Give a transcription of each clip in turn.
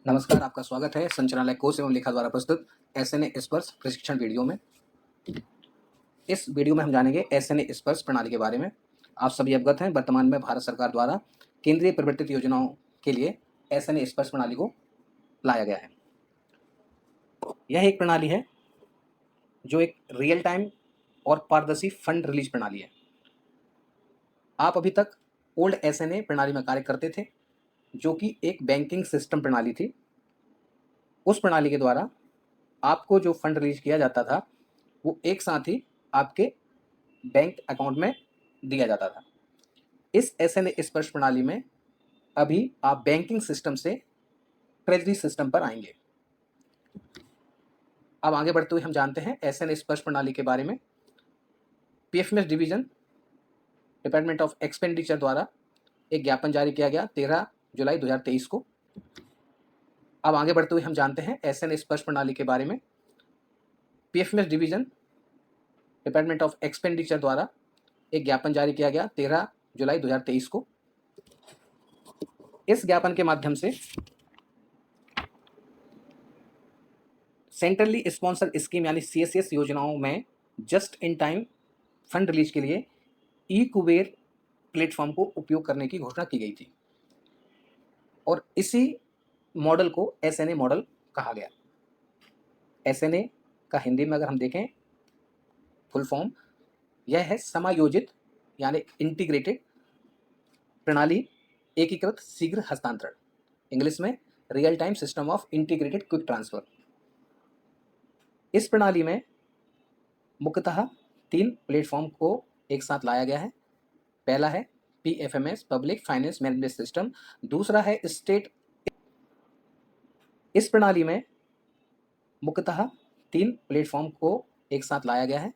नमस्कार, आपका स्वागत है संचालनालय कोश एवं लेखा द्वारा प्रस्तुत एसएनए स्पर्श प्रशिक्षण वीडियो में। इस वीडियो में हम जानेंगे एसएनए स्पर्श प्रणाली के बारे में। आप सभी अवगत हैं, वर्तमान में भारत सरकार द्वारा केंद्रीय प्रवर्तित योजनाओं के लिए एसएनए स्पर्श प्रणाली को लाया गया है। यह एक प्रणाली है जो एक रियल टाइम और पारदर्शी फंड रिलीज प्रणाली है। आप अभी तक ओल्ड एसएनए प्रणाली में कार्य करते थे, जो कि एक बैंकिंग सिस्टम प्रणाली थी। उस प्रणाली के द्वारा आपको जो फंड रिलीज किया जाता था वो एक साथ ही आपके बैंक अकाउंट में दिया जाता था। इस एसएनए स्पर्श प्रणाली में अभी आप बैंकिंग सिस्टम से ट्रेजरी सिस्टम पर आएंगे। अब आगे बढ़ते हुए हम जानते हैं एसएनए स्पर्श प्रणाली के बारे में। PFMS division department of expenditure द्वारा एक ज्ञापन जारी किया गया 13 जुलाई 2023 को। अब आगे बढ़ते हुए हम जानते हैं एसएनए स्पर्श प्रणाली के बारे में। PFMS division department of expenditure द्वारा एक ज्ञापन जारी किया गया 13 जुलाई 2023 को। इस ज्ञापन के माध्यम से सेंट्रली स्पॉन्सर स्कीम यानी सीएसएस योजनाओं में just in time fund release के लिए ई कुबेर प्लेटफॉर्म को उपयोग करने की घोषणा की गई थी और इसी मॉडल को एसएनए मॉडल कहा गया। एसएनए का हिंदी में अगर हम देखें फुल फॉर्म, यह है समायोजित यानी इंटीग्रेटेड प्रणाली एकीकृत शीघ्र हस्तांतरण, इंग्लिश में real time system of integrated quick transfer. इस प्रणाली में मुख्यतः 3 प्लेटफॉर्म को एक साथ लाया गया है। पहला है PFMS public finance management system, दूसरा है स्टेट। इस प्रणाली में मुख्यतः 3 प्लेटफॉर्म को एक साथ लाया गया है।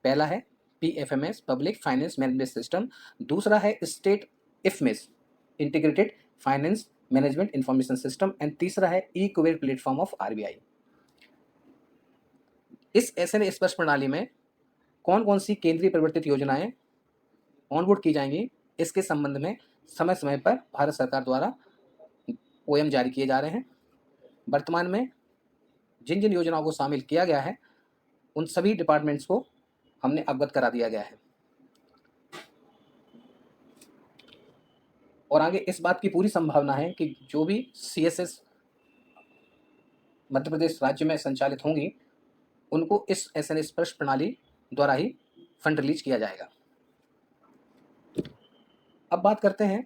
पहला है PFMS public finance management system, दूसरा है state IFMS integrated finance management information system and तीसरा है e Kuber platform of RBI. इस एसएनए स्पर्श प्रणाली में कौन कौन सी केंद्रीय प्रवर्तित योजनाएं ऑनबोर्ड की जाएंगी, इसके संबंध में समय समय पर भारत सरकार द्वारा ओएम जारी किए जा रहे हैं। वर्तमान में जिन जिन योजनाओं को शामिल किया गया है उन सभी डिपार्टमेंट्स को हमने अवगत करा दिया गया है और आगे इस बात की पूरी संभावना है कि जो भी सीएसएस मध्य प्रदेश राज्य में संचालित होंगी उनको इस एसएनए स्पर्श प्रणाली द्वारा ही फंड रिलीज किया जाएगा। अब बात करते हैं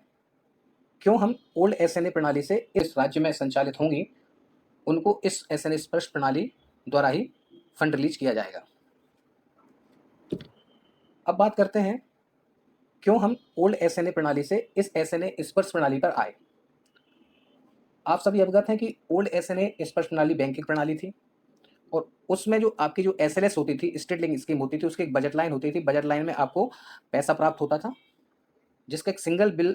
क्यों हम ओल्ड एसएनए प्रणाली से इस राज्य में संचालित होंगी उनको इस एसएनए स्पर्श प्रणाली द्वारा ही फंड रिलीज किया जाएगा। अब बात करते हैं क्यों हम ओल्ड एसएनए प्रणाली से इस एसएनए स्पर्श प्रणाली पर आए। आप सभी अवगत हैं कि ओल्ड एसएनए स्पर्श प्रणाली बैंकिंग प्रणाली थी और उसमें जो आपकी जो एसएलएस होती थी, स्टेट लिंक स्कीम होती थी, उसकी एक बजट लाइन होती थी। बजट लाइन में आपको पैसा प्राप्त होता था जिसका एक सिंगल बिल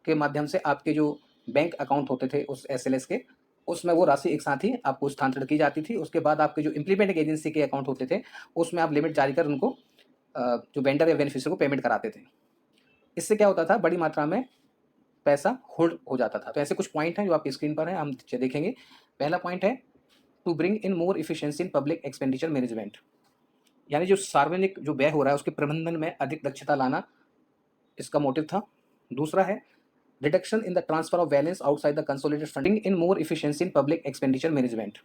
के माध्यम से आपके जो बैंक अकाउंट होते थे उस एसएलएस के, उसमें वो राशि एक साथ ही आपको स्थानांतरित की जाती थी। उसके बाद आपके जो इम्प्लीमेंटिंग एजेंसी के अकाउंट होते थे उसमें आप लिमिट जारी कर उनको जो वेंडर या बेनिफिशियरी को पेमेंट कराते थे। इससे क्या होता था, बड़ी मात्रा में पैसा होल्ड हो जाता था। तो ऐसे कुछ पॉइंट हैं जो आपकी स्क्रीन पर हैं, हम देखेंगे। पहला पॉइंट है to bring in more efficiency in public expenditure management, यानी जो सार्वजनिक जो व्यय हो रहा है उसके प्रबंधन में अधिक दक्षता लाना, इसका मोटिव था। दूसरा है reduction in the transfer of balance outside the consolidated funding in more efficiency in public expenditure management,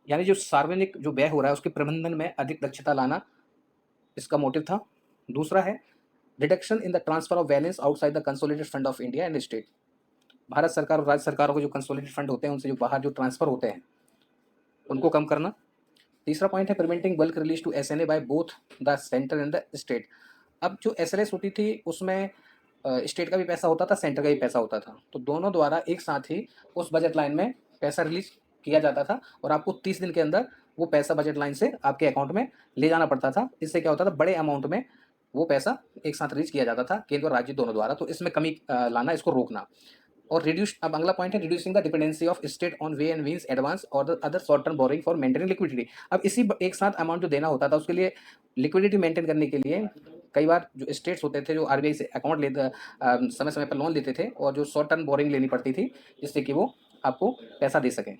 यानी जो सार्वजनिक जो व्यय हो रहा है उसके प्रबंधन में अधिक दक्षता लाना, इसका मोटिव था। दूसरा है reduction in the transfer of balance outside the consolidated fund of India and state, Bharat सरकार और राज्य सरकारों के जो कंसोलिडेटेड फंड होते हैं उनसे जो बाहर जो ट्रांसफर होते हैं उनको कम करना। तीसरा पॉइंट है preventing bulk release to SNA by both the centre and the state. अब जो एसएलएस होती थी उसमें स्टेट का भी पैसा होता था, सेंटर का भी पैसा होता था, तो दोनों द्वारा एक साथ ही उस बजट लाइन में पैसा रिलीज किया जाता था और आपको 30 दिन के अंदर वो पैसा बजट लाइन से आपके अकाउंट में ले जाना पड़ता था। इससे क्या होता था, बड़े अमाउंट में वो पैसा एक साथ रिलीज किया जाता था केंद्र और राज्य दोनों द्वारा। तो इसमें कमी लाना, इसको रोकना। और रिड्यूस, अब अगला पॉइंट है reducing the dependency of state on ways and means advance और the other short term borrowing for maintaining liquidity. अब इसी एक साथ अमाउंट जो देना होता था उसके लिए लिक्विडिटी मेंटेन करने के लिए कई बार जो स्टेट्स होते थे जो आरबीआई से अकाउंट लेते समय समय पर लोन लेते थे और जो शॉर्ट टर्म बोरिंग लेनी पड़ती थी जिससे कि वो आपको पैसा दे सकें।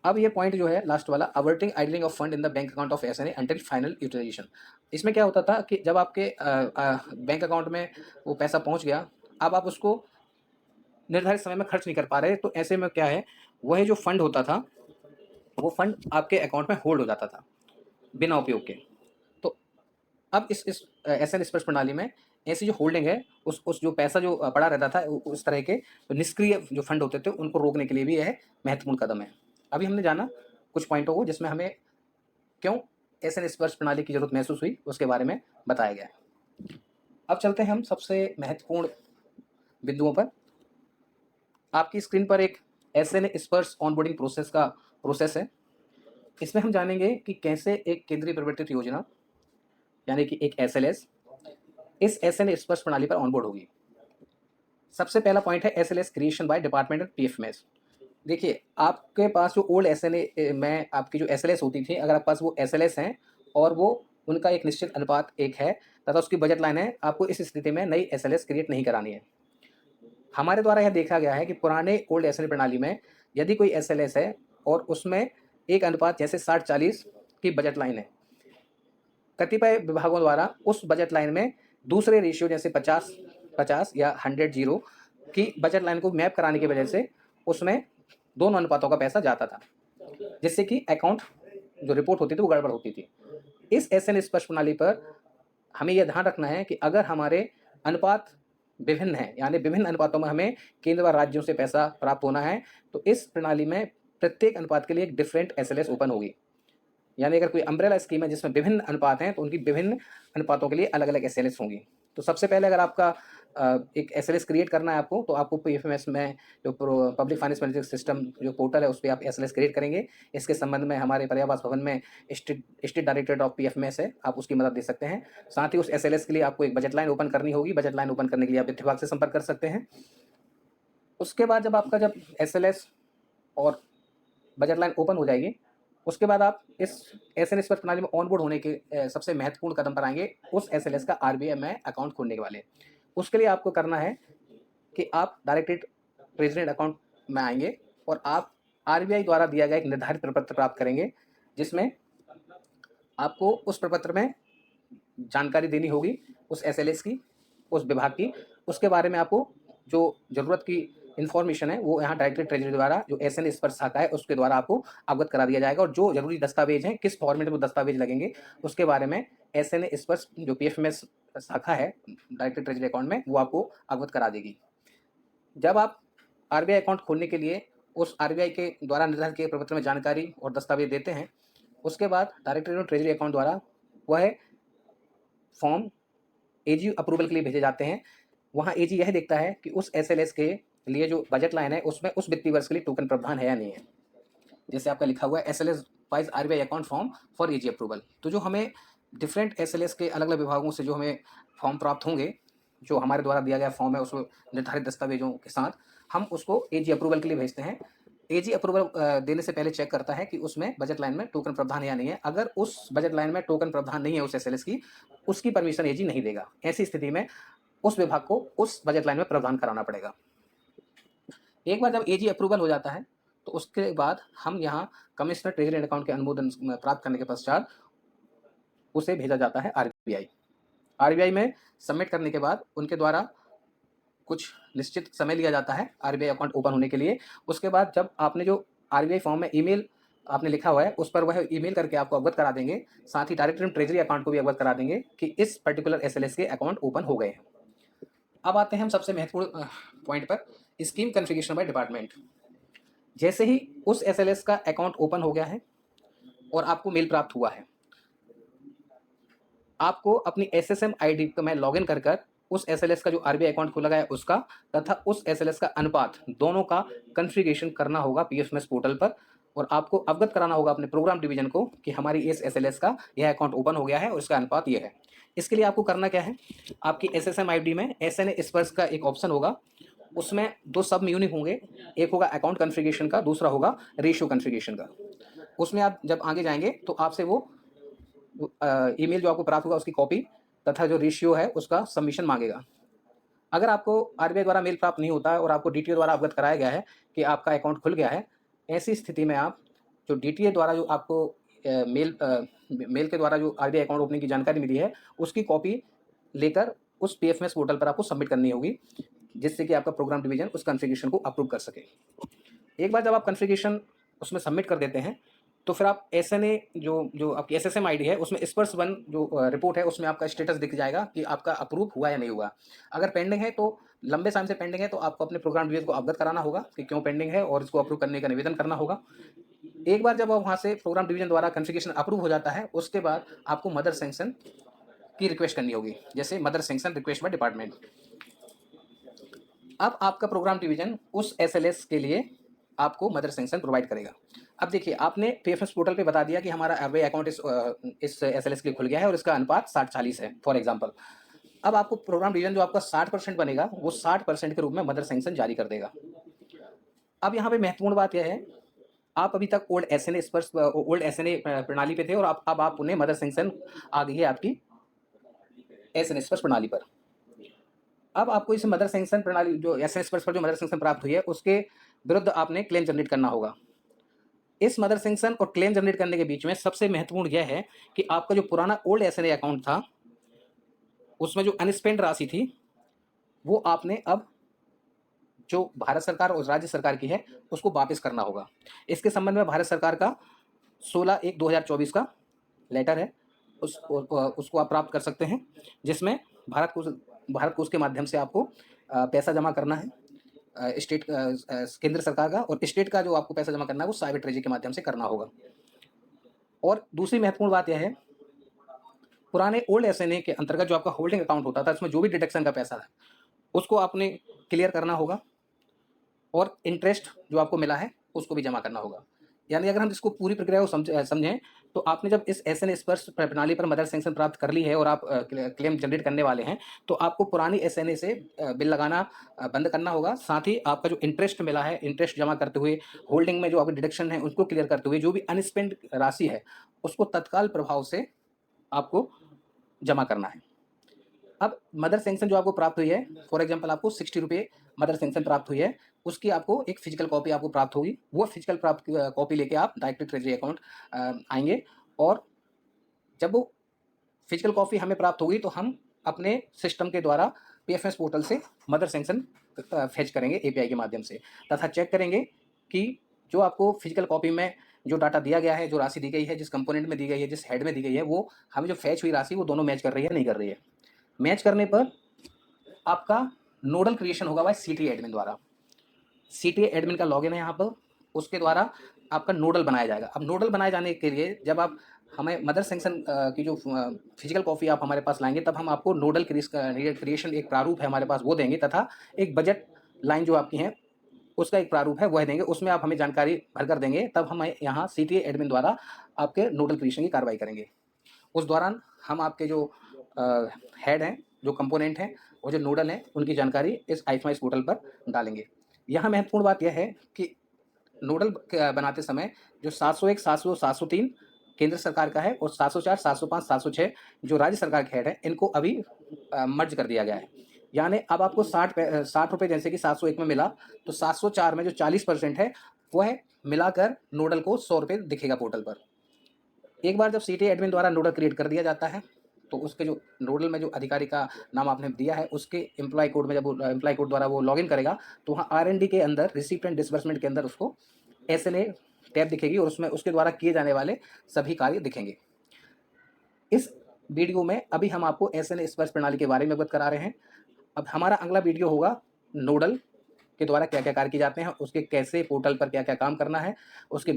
अब ये पॉइंट जो है लास्ट वाला, averting idling of fund in the bank account of SNA until final utilization. इसमें क्या होता था कि जब आपके बैंक अकाउंट में वो पैसा पहुंच गया, अब आप उसको निर्धारित समय में खर्च नहीं कर पा रहे, तो ऐसे में क्या है, वह जो फंड होता था वो फंड आपके अकाउंट में होल्ड हो जाता था बिना उपयोग के। तो अब इस एसएन स्पर्श प्रणाली में ऐसी जो होल्डिंग है, उस जो पैसा जो पड़ा रहता था, उस तरह के जो निष्क्रिय जो फंड होते थे उनको रोकने के लिए भी यह महत्वपूर्ण कदम है। अभी हमने जाना कुछ पॉइंटों को जिसमें हमें क्यों एसएन स्पर्श प्रणाली की जरूरत महसूस हुई, उसके बारे में बताया गया है। अब चलते हैं हम सबसे महत्वपूर्ण बिंदुओं पर। आपकी स्क्रीन पर एक एसएन स्पर्श ऑनबोर्डिंग प्रोसेस है। इसमें हम जानेंगे कि कैसे एक केंद्रीय प्रवर्तित योजना यानी कि एक एसएलएस इस एसएन स्पर्श प्रणाली पर ऑनबोर्ड होगी। सबसे पहला पॉइंट है SLS creation by department of PFMS. देखिए, आपके पास जो ओल्ड एसएनए में आपकी जो एसएलएस होती थी, अगर आपके पास वो एसएलएस हैं और वो उनका एक निश्चित अनुपात एक है तथा उसकी बजट लाइन है, आपको इस स्थिति में नई एसएलएस क्रिएट नहीं करानी है। हमारे द्वारा यह देखा गया है कि पुराने ओल्ड एसएनए प्रणाली में यदि कोई एसएलएस है और उसमें एक अनुपात जैसे 60-40 की बजट लाइन है, कतिपय विभागों द्वारा उस बजट लाइन में दूसरे रेशियो जैसे 50-50 या 100-0 की बजट लाइन को मैप कराने की वजह से उसमें दोनों अनुपातों का पैसा जाता था, जिससे कि अकाउंट जो रिपोर्ट होती थी वो गड़बड़ होती थी। इस एसएन स्पर्श प्रणाली पर हमें यह ध्यान रखना है कि अगर हमारे अनुपात विभिन्न हैं, यानी विभिन्न अनुपातों में हमें केंद्र व राज्यों से पैसा प्राप्त होना है, तो इस प्रणाली में प्रत्येक अनुपात के लिए एक डिफरेंट एसएलएस ओपन होगी। यानी अगर कोई अम्ब्रेला स्कीम है जिसमें विभिन्न अनुपात हैं, तो उनकी विभिन्न अनुपातों के लिए अलग अलग एसएलएस होंगी। तो सबसे पहले अगर आपका एक एसएलएस क्रिएट करना है आपको, तो आपको पीएफएमएस में जो पब्लिक फाइनेंस मैनेजमेंट सिस्टम जो पोर्टल है उस पर आप एसएलएस क्रिएट करेंगे। इसके संबंध में हमारे पर्यावास भवन में स्टेट डायरेक्टरेट ऑफ पीएफएमएस है, आप उसकी मदद दे सकते हैं। साथ ही उस एसएलएस के लिए आपको एक बजट लाइन ओपन करनी होगी। बजट लाइन ओपन करने के लिए आप वित्त विभाग से संपर्क कर सकते हैं। उसके बाद जब एसएलएस और बजट लाइन ओपन हो जाएगी, उसके बाद आप इस एसएन स्पर्श प्रणाली में ऑनबोर्ड होने के सबसे महत्वपूर्ण कदम पर आएंगे, उस एसएलएस का आरबीआई में अकाउंट खोलने के वाले। उसके लिए आपको करना है कि आप डायरेक्टेड ट्रेजरी अकाउंट में आएंगे और आप आरबीआई द्वारा दिया गया एक निर्धारित प्रपत्र प्राप्त करेंगे, जिसमें आपको उस प्रपत्र में जानकारी देनी होगी उस एसएलएस की, उस विभाग की। उसके बारे में आपको जो जरूरत की इन्फॉर्मेशन है वो यहाँ डायरेक्टेड ट्रेजरी द्वारा जो एसएन स्पर्श शाखा है उसके द्वारा आपको अवगत करा दिया जाएगा, और जो जरूरी दस्तावेज हैं, किस फॉर्मेट में वो दस्तावेज लगेंगे, उसके बारे में एसएन स्पर्श जो पीएफएमएस शाखा है डायरेक्टेड ट्रेजरी अकाउंट में, वो आपको अवगत करा देगी। जब आप आरबीआई अकाउंट खोलने के लिए उस आरबीआई के द्वारा निर्धारित किए प्रपत्र में जानकारी और दस्तावेज देते हैं, उसके बाद डायरेक्टेड ट्रेजरी अकाउंट द्वारा वह फॉर्म एजी अप्रूवल के लिए भेजे जाते हैं। वहाँ एजी यह देखता है कि उस एसएलएस के लिए जो बजट लाइन है उसमें उस वित्तीय वर्ष के लिए टोकन प्रावधान है या नहीं है। जैसे आपका लिखा हुआ है SLS wise RBI account form for AG approval. तो जो हमें डिफरेंट एसएलएस के अलग अलग विभागों से जो हमें फॉर्म प्राप्त होंगे, जो हमारे द्वारा दिया गया फॉर्म है उसमें निर्धारित दस्तावेजों के साथ, हम उसको एजी अप्रूवल के लिए भेजते हैं। एजी अप्रूवल देने से पहले चेक करता है कि उसमें बजट लाइन में टोकन प्रावधान है या नहीं है। अगर उस बजट लाइन में टोकन प्रावधान नहीं है उस एसएलएस की, उसकी परमिशन एजी नहीं देगा। ऐसी स्थिति में उस विभाग को उस बजट लाइन में प्रावधान कराना पड़ेगा। एक बार जब एजी अप्रूवल हो जाता है, तो उसके बाद हम यहाँ कमिश्नर ट्रेजरी एंड अकाउंट के अनुमोदन प्राप्त करने के पश्चात उसे भेजा जाता है आरबीआई। आरबीआई में सबमिट करने के बाद उनके द्वारा कुछ निश्चित समय लिया जाता है आरबीआई अकाउंट ओपन होने के लिए। उसके बाद जब आपने जो आरबीआई फॉर्म में ईमेल आपने लिखा हुआ है उस पर वह ईमेल करके आपको अवगत करा देंगे। साथ ही डायरेक्टर ट्रेजरी अकाउंट को भी अवगत करा देंगे कि इस पर्टिकुलर एसएलएस के अकाउंट ओपन हो गए हैं। अब आते हैं हम सबसे महत्वपूर्ण पॉइंट पर, स्कीम कॉन्फ़िगरेशन बाय डिपार्टमेंट। जैसे ही उस एसएलएस का अकाउंट ओपन हो गया है और आपको मेल प्राप्त हुआ है, आपको अपनी एसएसएम आईडी में लॉगिन कर उस एसएलएस का जो आरबीआई अकाउंट खोला गया है उसका तथा उस एसएलएस का अनुपात दोनों का कॉन्फ़िगरेशन करना होगा पीएफएमएस पोर्टल पर, और आपको अवगत कराना होगा अपने प्रोग्राम डिवीजन को कि हमारी इस एसएलएस का यह अकाउंट ओपन हो गया है और इसका अनुपात यह है। इसके लिए आपको करना क्या है, आपकी एसएसएम आईडी में एसएन स्पर्श का एक ऑप्शन होगा, उसमें दो सब मेन्यू होंगे, एक होगा अकाउंट कॉन्फ़िगरेशन का, दूसरा होगा रेशियो कॉन्फ़िगरेशन का। उसमें आप जब आगे जाएंगे तो आपसे वो ईमेल जो आपको प्राप्त होगा उसकी कॉपी तथा जो रेशियो है उसका सबमिशन मांगेगा। अगर आपको आरबीआई द्वारा मेल प्राप्त नहीं होता है और आपको डीटीए द्वारा अवगत कराया गया है कि आपका अकाउंट खुल गया है, ऐसी स्थिति में आप जो डीटीए द्वारा जो आपको मेल के द्वारा जो आरबीआई अकाउंट ओपनिंग की जानकारी मिली है, उसकी कॉपी लेकर उस पीएफएमएस पोर्टल पर आपको सबमिट करनी होगी, जिससे कि आपका प्रोग्राम डिवीजन उस कॉन्फ़िगरेशन को अप्रूव कर सके। एक बार जब आप कॉन्फ़िगरेशन उसमें सबमिट कर देते हैं, तो फिर आप एसएनए जो जो आपकी एसएसएम आईडी है, उसमें स्पर्श वन जो रिपोर्ट है, उसमें आपका स्टेटस दिख जाएगा कि आपका अप्रूव हुआ या नहीं हुआ। अगर पेंडिंग है, तो लंबे समय से पेंडिंग है, तो आपको अपने प्रोग्राम डिवीजन को अवगत कराना होगा कि क्यों पेंडिंग है और इसको अप्रूव करने का निवेदन करना होगा। एक बार जब आप वहाँ से प्रोग्राम डिवीजन द्वारा कॉन्फ़िगरेशन अप्रूव हो जाता है, उसके बाद आपको मदर सैंक्शन की रिक्वेस्ट करनी होगी, जैसे mother sanction request by department. अब आपका प्रोग्राम डिवीजन उस एसएलएस के लिए आपको मदर सैंक्शन प्रोवाइड करेगा। अब देखिए, आपने पीएफएस पोर्टल पे बता दिया कि हमारा आरबीआई अकाउंट इस एसएलएस के लिए खुल गया है और इसका अनुपात 60-40 है फॉर एग्जांपल। अब आपको प्रोग्राम डिवीजन जो आपका 60% बनेगा, वो 60% के रूप में मदर सैंक्शन जारी कर देगा। अब यहाँ पे महत्वपूर्ण बात यह है, आप अभी तक ओल्ड एसएनए प्रणाली पे थे और अब आप उन्हें मदर सैंक्शन आ गई है आपकी एसएनए स्पर्श प्रणाली पर। अब आपको इस मदर सैंक्शन प्रणाली जो एसएनए स्पर्श पर जो मदर सैंक्शन प्राप्त हुई है, उसके विरुद्ध आपने क्लेम जनरेट करना होगा। इस मदर सैंक्शन और क्लेम जनरेट करने के बीच में सबसे महत्वपूर्ण यह है कि आपका जो पुराना ओल्ड एसएनए अकाउंट था, उसमें जो अनस्पेंड राशि थी, वो आपने अब जो भारत सरकार और राज्य सरकार की है, उसको वापस करना होगा। इसके संबंध में भारत सरकार का 16/1/2024 का लेटर है, उसको आप प्राप्त कर सकते हैं, जिसमें भारत कोष के माध्यम से आपको पैसा जमा करना है। केंद्र सरकार का और स्टेट का जो आपको पैसा जमा करना है, वो साइबर ट्रेजरी के माध्यम से करना होगा। और दूसरी महत्वपूर्ण बात यह है, पुराने ओल्ड एसएनए के अंतर्गत जो आपका होल्डिंग अकाउंट होता था, उसमें जो भी डिडक्शन का पैसा है, उसको आपने क्लियर करना होगा और इंटरेस्ट जो आपको मिला है, उसको भी जमा करना होगा। यानी अगर हम इसको पूरी प्रक्रिया को समझें, तो आपने जब इस एसएनए स्पर्श प्रणाली पर मदर सैंक्शन प्राप्त कर ली है और आप क्लेम जनरेट करने वाले हैं, तो आपको पुरानी एसएनए से बिल लगाना बंद करना होगा। साथ ही आपका जो इंटरेस्ट मिला है, इंटरेस्ट जमा करते हुए, होल्डिंग में जो आपके डिडक्शन है, उसको क्लियर करते हुए, जो भी अनस्पेंड राशि है, उसको तत्काल प्रभाव से आपको जमा करना है। अब मदर सैंक्शन जो आपको प्राप्त हुई है, फॉर एग्जांपल आपको 60 रुपये मदर सैंक्शन प्राप्त हुई है, उसकी आपको एक फिजिकल कॉपी आपको प्राप्त होगी। वो फिजिकल प्राप्त कॉपी लेके आप डायरेक्ट ट्रेजरी अकाउंट आएंगे और जब वो फिजिकल कॉपी हमें प्राप्त होगी, तो हम अपने सिस्टम के द्वारा पीएफएस पोर्टल से मदर सैंक्शन फेच करेंगे एपीआई के माध्यम से, तथा चेक करेंगे कि जो आपको फिजिकल कॉपी में जो डाटा दिया गया है, जो राशि दी गई है, जिस कंपोनेंट में दी गई है, जिस हेड में दी गई है, वो हमें जो फैच हुई राशि, वो दोनों मैच कर रही है नहीं कर रही है। मैच करने पर आपका नोडल क्रिएशन होगा बाय सीटी एडमिन द्वारा। सीटी एडमिन का लॉगिन है यहाँ पर, उसके द्वारा आपका नोडल बनाया जाएगा। अब नोडल बनाए जाने के लिए जब आप हमें मदर सैंक्शन की जो फिजिकल कॉपी आप हमारे पास लाएंगे, तब हम आपको नोडल क्रिएशन एक प्रारूप है हमारे पास, वो देंगे, तथा एक बजट लाइन जो आपकी है, उसका एक प्रारूप है, वह देंगे। उसमें आप हमें जानकारी भरकर देंगे, तब हम यहाँ सीटी एडमिन द्वारा आपके नोडल क्रिएशन की कार्रवाई करेंगे। उस दौरान हम आपके जो हेड हैं, जो कंपोनेंट हैं और जो नोडल हैं, उनकी जानकारी इस आईफमाइस पोर्टल पर डालेंगे। यहाँ महत्वपूर्ण बात यह है कि नोडल बनाते समय जो 701, 700, 703 केंद्र सरकार का है और 704, 705, 706 जो राज्य सरकार के हेड है, इनको अभी मर्ज कर दिया गया है। यानी अब आपको 60 रुपये जैसे कि 701 में मिला, तो 704 में जो 40% है, वह मिलाकर नोडल को 100 रुपये दिखेगा पोर्टल पर। एक बार जब सीटी एडमिन द्वारा नोडल क्रिएट कर दिया जाता है, तो उसके जो नोडल में जो अधिकारी का नाम आपने दिया है, उसके एम्प्लॉय कोड में जब वो एम्प्लॉय कोड द्वारा वो लॉगिन करेगा, तो वहाँ आरएनडी के अंदर रिसिप्ट एंड डिसबर्समेंट के अंदर उसको एसएनए टैब दिखेगी और उसमें उसके द्वारा किए जाने वाले सभी कार्य दिखेंगे। इस वीडियो में अभी हम आपको एसएनए स्पर्श प्रणाली के बारे में अवगत करा रहे हैं। अब हमारा अगला वीडियो होगा नोडल के द्वारा क्या क्या कार्य किए जाते हैं, उसके कैसे पोर्टल पर क्या क्या काम करना है, उसके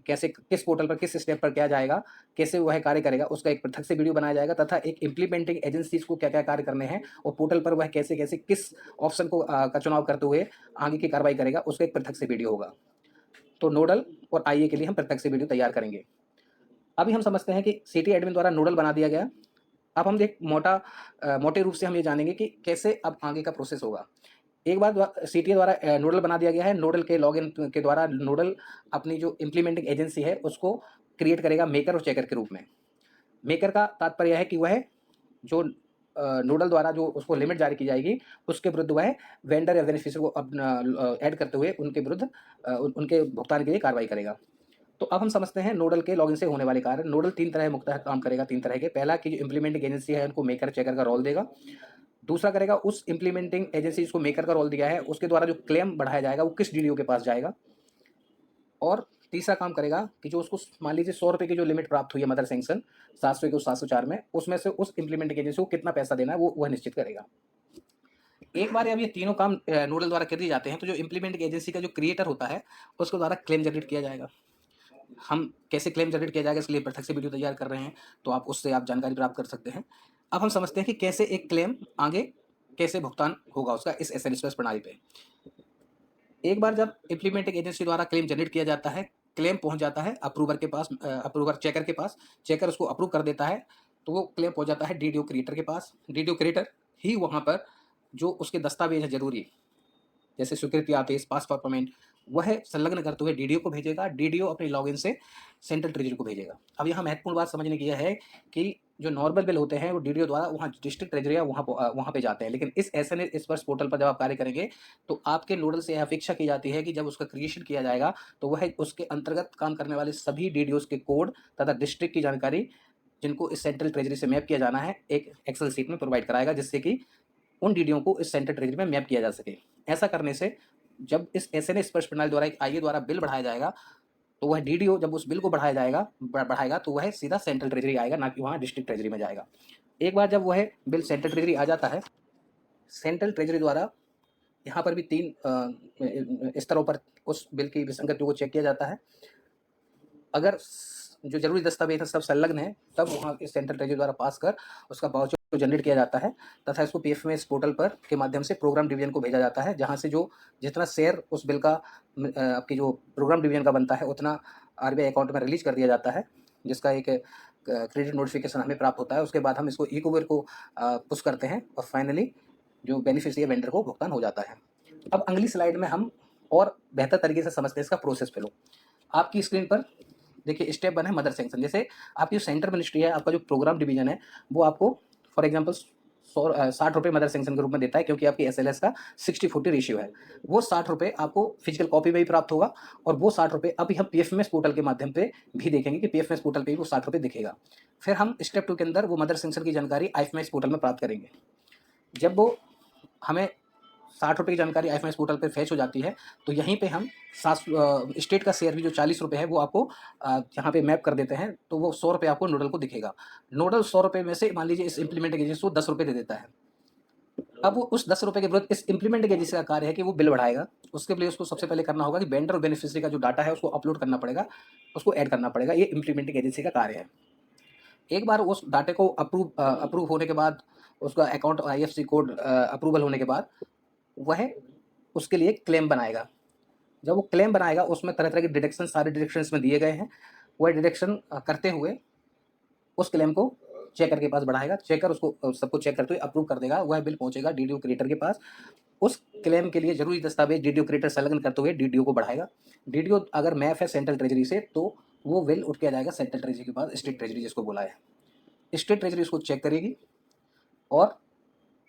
कैसे किस पोर्टल पर किस स्टेप पर क्या जाएगा, कैसे वह कार्य करेगा, उसका एक पृथक से वीडियो बनाया जाएगा, तथा एक इम्प्लीमेंटिंग एजेंसीज को क्या क्या कार्य करने हैं और पोर्टल पर वह कैसे कैसे किस ऑप्शन को का चुनाव करते हुए आगे की कार्रवाई करेगा, उसका एक पृथक से वीडियो होगा। तो नोडल और आईए के लिए हम पृथक से वीडियो तैयार करेंगे। अभी हम समझते हैं कि सीटी एडमिन द्वारा नोडल बना दिया गया। अब हम एक मोटे रूप से हम ये जानेंगे कि कैसे अब आगे का प्रोसेस होगा। एक बार सीटीए द्वारा नोडल बना दिया गया है, नोडल के लॉगिन के द्वारा नोडल अपनी जो इम्प्लीमेंटिंग एजेंसी है, उसको क्रिएट करेगा मेकर और चेकर के रूप में। मेकर का तात्पर्य है कि वह जो नोडल द्वारा जो उसको लिमिट जारी की जाएगी, उसके विरुद्ध वह वेंडर या बेनिफिशियरी को अपना ऐड करते हुए उनके विरुद्ध उनके भुगतान के लिए कार्रवाई करेगा। तो अब हम समझते हैं नोडल के लॉगिन से होने वाले कार्य। नोडल 3 तरह मुख्यतः काम करेगा, 3 तरह के। पहला कि जो इम्प्लीमेंटिंग एजेंसी है उनको मेकर चेकर का रोल देगा। दूसरा करेगा उस इम्प्लीमेंटिंग एजेंसी जिसको मेकर का रोल दिया है उसके द्वारा जो क्लेम बढ़ाया जाएगा वो किस डीडीओ के पास जाएगा। और तीसरा काम करेगा कि जो उसको मान लीजिए 100 रुपये की जो लिमिट प्राप्त हुई है मदर सैंक्शन 700 को 704 में, उसमें से उस इम्प्लीमेंटिंग एजेंसी को कितना पैसा देना है वो वह निश्चित करेगा। एक बार जब ये तीनों काम नोडल द्वारा कर दिए जाते हैं तो जो इम्प्लीमेंटिंग एजेंसी का जो क्रिएटर होता है उसके द्वारा क्लेम जनरेट किया जाएगा। हम कैसे क्लेम जनरेट किया जाएगा इसके लिए पृथक से वीडियो तैयार कर रहे हैं, तो आप उससे आप जानकारी प्राप्त कर सकते हैं। अब हम समझते हैं कि कैसे एक क्लेम आगे कैसे भुगतान होगा उसका इस एसएनएस प्रणाली पे। एक बार जब इम्प्लीमेंटिंग एजेंसी द्वारा क्लेम जनरेट किया जाता है, क्लेम पहुंच जाता है अप्रूवर के पास, अप्रूवर चेकर के पास, चेकर उसको अप्रूव कर देता है, तो वो क्लेम पहुंच जाता है डीडीओ क्रिएटर के पास। डीडीओ क्रिएटर ही वहाँ पर जो उसके दस्तावेज है जरूरी, जैसे स्वीकृति आदेश, पास फॉर्मेट, वह संलग्न करते हुए डीडीओ को भेजेगा। डीडीओ अपने लॉगिन से सेंट्रल ट्रेजरी को भेजेगा। अब यहाँ महत्वपूर्ण बात समझने की यह है कि जो नॉर्मल बिल होते हैं वो डीडीओ द्वारा वहाँ डिस्ट्रिक्ट ट्रेजरी या वहाँ पे जाते हैं, लेकिन इस एसएनएस स्पर्श पोर्टल पर जब आप कार्य करेंगे तो आपके नोडल से यह अपेक्षा की जाती है कि जब उसका क्रिएशन किया जाएगा तो वह उसके अंतर्गत काम करने वाले सभी डीडीओज के कोड तथा डिस्ट्रिक्ट की जानकारी जिनको इस सेंट्रल ट्रेजरी से मैप किया जाना है एक एक्सेल शीट में प्रोवाइड कराएगा, जिससे कि उन डीडीओ को इस सेंट्रल ट्रेजरी में मैप किया जा सके। ऐसा करने से जब इस एसएनएस स्पर्श प्रणाली द्वारा एक आईए द्वारा बिल बढ़ाया जाएगा तो वह डीडीओ जब उस बिल को बढ़ाएगा तो वह सीधा सेंट्रल ट्रेजरी आएगा, ना कि वहाँ डिस्ट्रिक्ट ट्रेजरी में जाएगा। एक बार जब वह बिल सेंट्रल ट्रेजरी आ जाता है, सेंट्रल ट्रेजरी द्वारा यहाँ पर भी 3 स्तरों पर उस बिल की विसंगतियों को चेक किया जाता है। अगर जो जरूरी दस्तावेज है सब संलग्न है तब वहाँ के सेंट्रल ट्रेजरी द्वारा पास कर उसका वाउचर जनरेट किया जाता है तथा इसको पीएफएमएस पोर्टल पर के माध्यम से प्रोग्राम डिवीजन को भेजा जाता है, जहाँ से जो जितना शेयर उस बिल का आपकी जो प्रोग्राम डिवीजन का बनता है उतना आरबीआई अकाउंट में रिलीज कर दिया जाता है, जिसका एक क्रेडिट नोटिफिकेशन हमें प्राप्त होता है। उसके बाद हम इसको ई कुबेर को पुश करते हैं और फाइनली जो बेनिफिशियरी वेंडर को भुगतान हो जाता है। अब अगली स्लाइड में हम और बेहतर तरीके से समझते हैं इसका प्रोसेस फ्लो। आपकी स्क्रीन पर देखिए स्टेप 1 है मदर सैंक्शन। जैसे आपकी जो सेंटर मिनिस्ट्री है, आपका जो प्रोग्राम डिवीजन है वो आपको फॉर एग्जांपल 60 रुपये मदर सैंक्शन के रूप में देता है, क्योंकि आपकी एसएलएस का 60-40 रेशियो है। वो 60 रुपये आपको फिजिकल कॉपी में भी प्राप्त होगा और वो 60 रुपये अभी हम पीएफएमएस पोर्टल के माध्यम पे भी देखेंगे कि पीएफएमएस पोर्टल पे भी वो 60 रुपये दिखेगा। फिर हम स्टेप 2 के अंदर वो मदर सैंक्शन की जानकारी आईएफएमएस पोर्टल में प्राप्त करेंगे। जब वो हमें 60 रुपये की जानकारी आईएफएमएस पोर्टल पे फैच हो जाती है तो यहीं पे हम स्टेट का शेयर भी जो 40 रुपये है वो आपको यहाँ पे मैप कर देते हैं, तो वो 100 रुपये आपको नोडल को दिखेगा। नोडल 100 रुपये में से मान लीजिए इस इम्प्लीमेंटिंग एजेंसी को 10 रुपये दे देता है। अब वो उस 10 रुपये के विरुद्ध इस इम्प्लीमेंटिंग एजेंसी का कार्य है कि वो बिल बढ़ाएगा। उसके लिए उसको सबसे पहले करना होगा कि वेंडर और बेनिफिशियरी का जो डाटा है उसको अपलोड करना पड़ेगा, उसको ऐड करना पड़ेगा। ये इम्प्लीमेंटिंग एजेंसी का कार्य है। एक बार उस डाटे को अप्रूव होने के बाद, उसका अकाउंट आईएफएससी कोड अप्रूवल होने के बाद वह उसके लिए क्लेम बनाएगा। जब वो क्लेम बनाएगा उसमें तरह तरह के डिडक्शन, सारे डिडक्शन इसमें दिए गए हैं। वह डिडक्शन करते हुए उस क्लेम को चेकर के पास बढ़ाएगा। चेकर उसको सबको चेक करते हुए अप्रूव कर देगा। वह बिल पहुंचेगा डीडीओ क्रिएटर के पास। उस क्लेम के लिए जरूरी दस्तावेज डीडीओ क्रिएटर संलग्न करते हुए डीडीओ को बढ़ाएगा। डीडीओ अगर मैप है सेंट्रल ट्रेजरी से तो वो बिल उठ के आ जाएगा सेंट्रल ट्रेजरी के पास, स्टेट ट्रेजरी जिसको बोला है। स्टेट ट्रेजरी उसको चेक करेगी और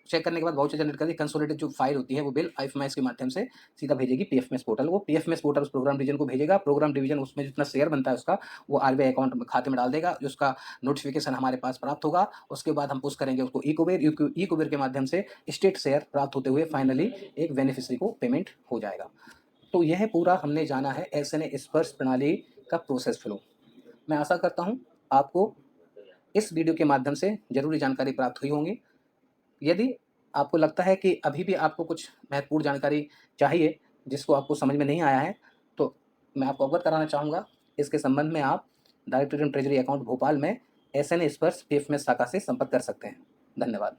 चेक करने के बाद वाउचर जनरेट करके कंसोलिडेटेड जो फाइल होती है वो बिल आईएफएमएस के माध्यम से सीधा भेजेगी पीएफएमएस पोर्टल। वो पीएफएमएस पोर्टल उस प्रोग्राम डिवीजन को भेजेगा। प्रोग्राम डिवीजन उसमें जितना शेयर बनता है उसका वो आरबीआई अकाउंट में खाते में डाल देगा, जिसका नोटिफिकेशन हमारे पास प्राप्त होगा। उसके बाद हम पुश करेंगे उसको ई कुबेर के माध्यम से स्टेट शेयर प्राप्त होते हुए फाइनली एक बेनिफिशियरी को पेमेंट हो जाएगा। तो यह पूरा हमने जाना है एसएनए स्पर्श प्रणाली का प्रोसेस फ्लो। मैं आशा करता हूँ आपको इस वीडियो के माध्यम से जरूरी जानकारी प्राप्त हुई होंगी। यदि आपको लगता है कि अभी भी आपको कुछ महत्वपूर्ण जानकारी चाहिए जिसको आपको समझ में नहीं आया है, तो मैं आपको अवगत कराना चाहूँगा। इसके संबंध में आप डायरेक्टोरेट ट्रेजरी अकाउंट भोपाल में एसएनए स्पर्श पीएफएमएस शाखा से संपर्क कर सकते हैं। धन्यवाद।